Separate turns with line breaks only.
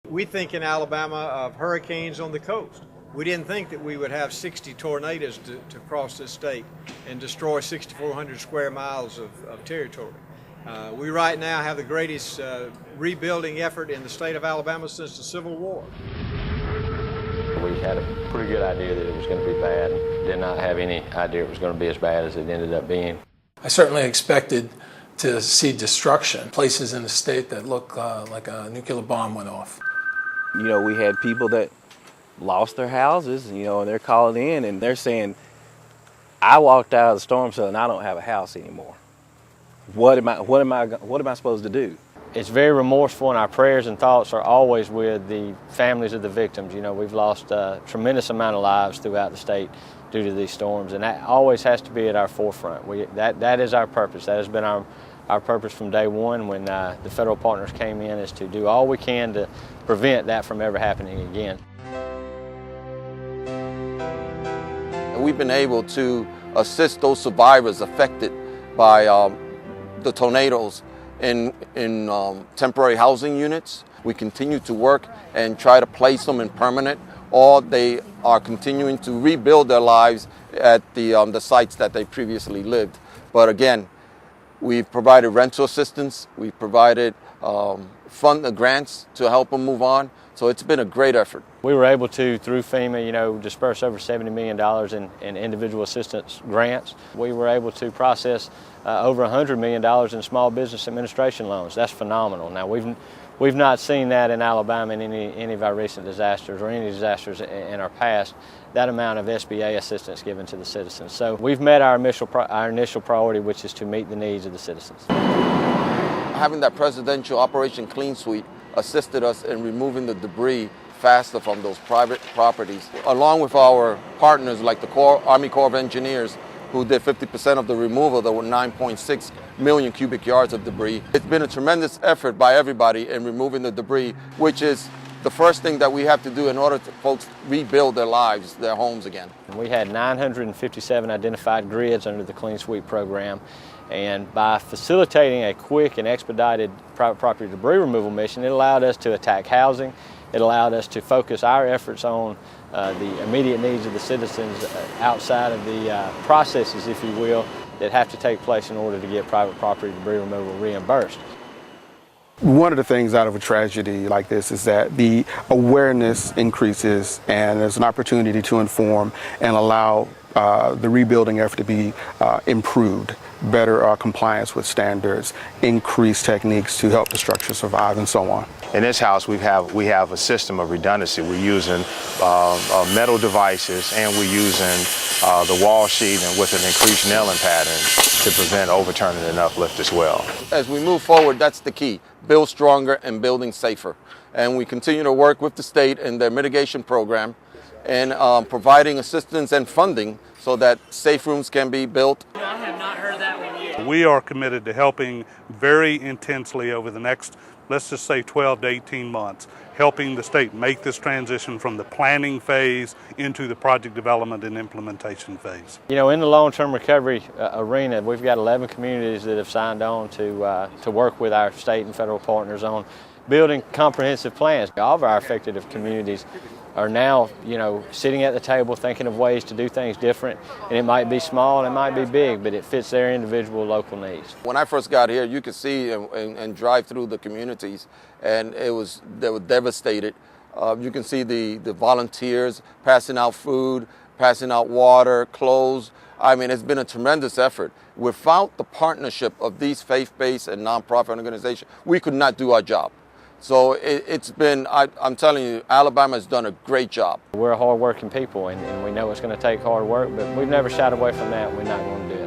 We think in Alabama of hurricanes on the coast. We didn't think that we would have 60 tornadoes to cross this state and destroy 6,400 square miles of territory. We right now have the greatest rebuilding effort in the state of Alabama since the Civil War.
We had a pretty good idea that it was going to be bad and did not have any idea it was going to be as bad as it ended up being.
I certainly expected to see destruction, places in the state that look like a nuclear bomb went off.
You know, we had people that lost their houses, you know, and they're calling in and they're saying, I walked out of the storm cell and I don't have a house anymore. What am I supposed to do?
It's very remorseful, and our prayers and thoughts are always with the families of the victims. You know, we've lost a tremendous amount of lives throughout the state due to these storms, and that always has to be at our forefront. That is our purpose. That has been our purpose from day one when the federal partners came in, is to do all we can to prevent that from ever happening again.
We've been able to assist those survivors affected by the tornadoes in temporary housing units. We continue to work and try to place them in permanent, or they are continuing to rebuild their lives at the sites that they previously lived. But again, we've provided rental assistance, we've provided grants to help them move on. So it's been a great effort.
We were able to, through FEMA, you know, disperse over $70 million in individual assistance grants. We were able to process over $100 million in small business administration loans. That's phenomenal. Now, we've not seen that in Alabama in any of our recent disasters or any disasters in our past, that amount of SBA assistance given to the citizens. So we've met our initial priority, which is to meet the needs of the citizens.
Having that presidential Operation Clean Sweep assisted us in removing the debris faster from those private properties, along with our partners like the Army Corps of Engineers, who did 50% of the removal. There were 9.6 million cubic yards of debris. It's been a tremendous effort by everybody in removing the debris, which is the first thing that we have to do in order to folks rebuild their lives, their homes again.
We had 957 identified grids under the Clean Sweep program. And by facilitating a quick and expedited private property debris removal mission, it allowed us to attack housing. It allowed us to focus our efforts on the immediate needs of the citizens outside of the processes, if you will, that have to take place in order to get private property debris removal reimbursed.
One of the things out of a tragedy like this is that the awareness increases, and there's an opportunity to inform and allow the rebuilding effort to be improved, better compliance with standards, increased techniques to help the structure survive, and so on.
In this house, we have a system of redundancy. We're using metal devices, and we're using the wall sheathing with an increased nailing pattern to prevent overturning and uplift as well.
As we move forward, that's the key. Build stronger and building safer. And we continue to work with the state in their mitigation program and providing assistance and funding so that safe rooms can be built.
I have not heard that one yet.
We are committed to helping very intensely over the next, let's just say 12 to 18 months, helping the state make this transition from the planning phase into the project development and implementation phase.
You know, in the long-term recovery arena, we've got 11 communities that have signed on to work with our state and federal partners on building comprehensive plans. All of our affected communities are now, you know, sitting at the table thinking of ways to do things different, and it might be small and it might be big, but it fits their individual local needs.
When I first got here, you could see and drive through the communities, and they were devastated. You can see the volunteers passing out food, passing out water, clothes. I mean, it's been a tremendous effort. Without the partnership of these faith-based and nonprofit organizations, we could not do our job. So it's been, I'm telling you, Alabama has done a great job.
We're a hard-working people, and we know it's going to take hard work, but we've never shied away from that. We're not going to do it.